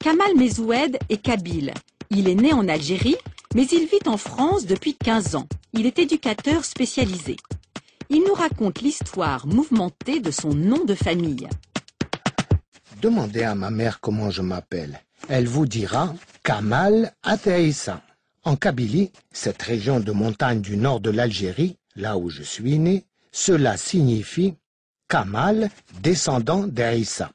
Kamal Mezoued est kabyle. Il est né en Algérie, mais il vit en France depuis 15 ans. Il est éducateur spécialisé. Il nous raconte l'histoire mouvementée de son nom de famille. Demandez à ma mère comment je m'appelle. Elle vous dira Kamal Ateissa. En Kabylie, cette région de montagne du nord de l'Algérie, là où je suis né, cela signifie Kamal, descendant d'Aïssa.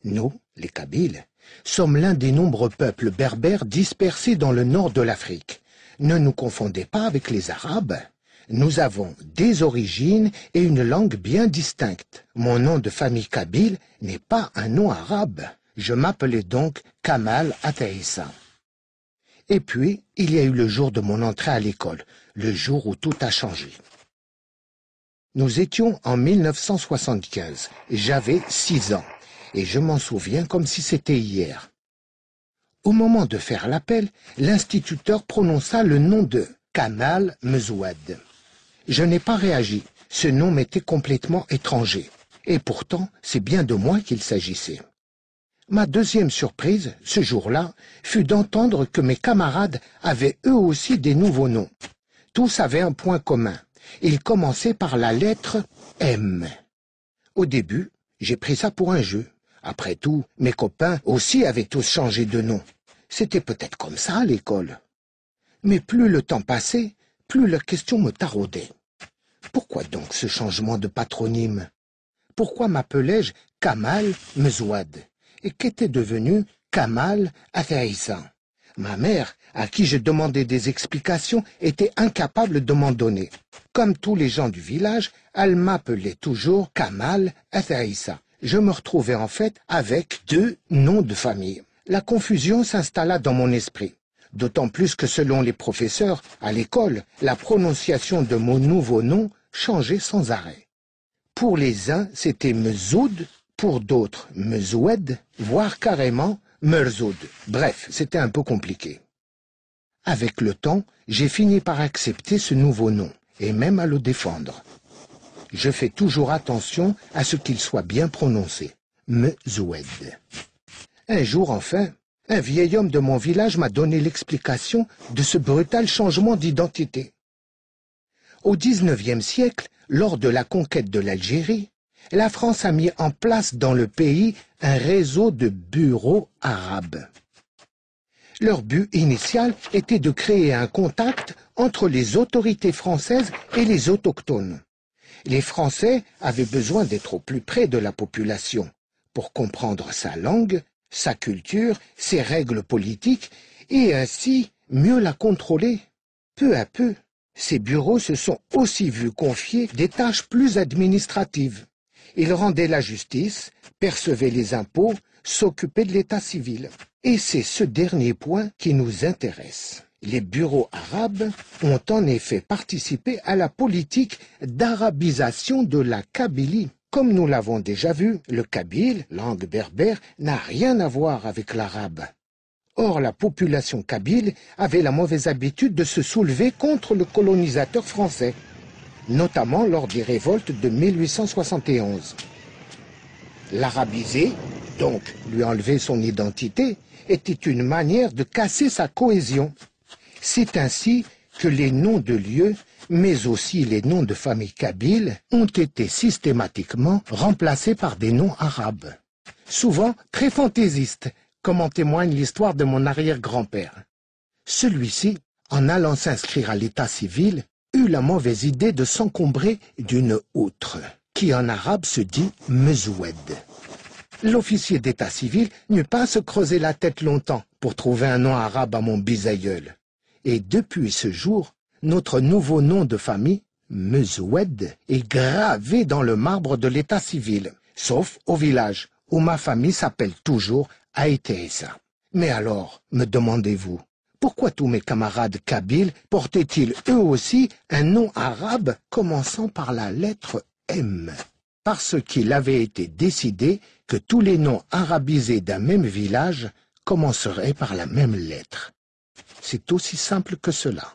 Nous, les Kabyles, sommes l'un des nombreux peuples berbères dispersés dans le nord de l'Afrique. Ne nous confondez pas avec les Arabes. Nous avons des origines et une langue bien distincte. Mon nom de famille kabyle n'est pas un nom arabe. Je m'appelais donc Kamal Ateissa. Et puis, il y a eu le jour de mon entrée à l'école, le jour où tout a changé. Nous étions en 1975. J'avais 6 ans, et je m'en souviens comme si c'était hier. Au moment de faire l'appel, l'instituteur prononça le nom de Kamal Mezoued. Je n'ai pas réagi, ce nom m'était complètement étranger. Et pourtant, c'est bien de moi qu'il s'agissait. Ma deuxième surprise, ce jour-là, fut d'entendre que mes camarades avaient eux aussi des nouveaux noms. Tous avaient un point commun. Ils commençaient par la lettre M. Au début, j'ai pris ça pour un jeu. Après tout, mes copains aussi avaient tous changé de nom. C'était peut-être comme ça à l'école. Mais plus le temps passait, plus la question me taraudait. Pourquoi donc ce changement de patronyme? Pourquoi m'appelais-je Kamal Mezoued? Et qu'était devenu Kamal Ateissa? Ma mère, à qui je demandais des explications, était incapable de m'en donner. Comme tous les gens du village, elle m'appelait toujours Kamal Ateissa. Je me retrouvais en fait avec 2 noms de famille. La confusion s'installa dans mon esprit. D'autant plus que selon les professeurs, à l'école, la prononciation de mon nouveau nom changeait sans arrêt. Pour les uns, c'était Mezoud, pour d'autres, Mezoued, voire carrément Merzoud. Bref, c'était un peu compliqué. Avec le temps, j'ai fini par accepter ce nouveau nom, et même à le défendre. Je fais toujours attention à ce qu'il soit bien prononcé. Mezoued. Un jour, enfin, un vieil homme de mon village m'a donné l'explication de ce brutal changement d'identité. Au XIXe siècle, lors de la conquête de l'Algérie, la France a mis en place dans le pays un réseau de bureaux arabes. Leur but initial était de créer un contact entre les autorités françaises et les autochtones. Les Français avaient besoin d'être au plus près de la population pour comprendre sa langue, sa culture, ses règles politiques et ainsi mieux la contrôler. Peu à peu, ces bureaux se sont aussi vus confier des tâches plus administratives. Ils rendaient la justice, percevaient les impôts, s'occupaient de l'état civil. Et c'est ce dernier point qui nous intéresse. Les bureaux arabes ont en effet participé à la politique d'arabisation de la Kabylie. Comme nous l'avons déjà vu, le kabyle, langue berbère, n'a rien à voir avec l'arabe. Or, la population kabyle avait la mauvaise habitude de se soulever contre le colonisateur français, notamment lors des révoltes de 1871. L'arabiser, donc lui enlever son identité, était une manière de casser sa cohésion. C'est ainsi que les noms de lieux, mais aussi les noms de familles kabyles, ont été systématiquement remplacés par des noms arabes. Souvent très fantaisistes, comme en témoigne l'histoire de mon arrière-grand-père. Celui-ci, en allant s'inscrire à l'état civil, eut la mauvaise idée de s'encombrer d'une outre, qui en arabe se dit Mezoued. L'officier d'état civil n'eut pas à se creuser la tête longtemps pour trouver un nom arabe à mon bisaïeul. Et depuis ce jour, notre nouveau nom de famille, Mezoued, est gravé dans le marbre de l'état civil, sauf au village, où ma famille s'appelle toujours Aïteissa. Mais alors, me demandez-vous, pourquoi tous mes camarades kabyles portaient-ils eux aussi un nom arabe commençant par la lettre M? Parce qu'il avait été décidé que tous les noms arabisés d'un même village commenceraient par la même lettre. C'est aussi simple que cela.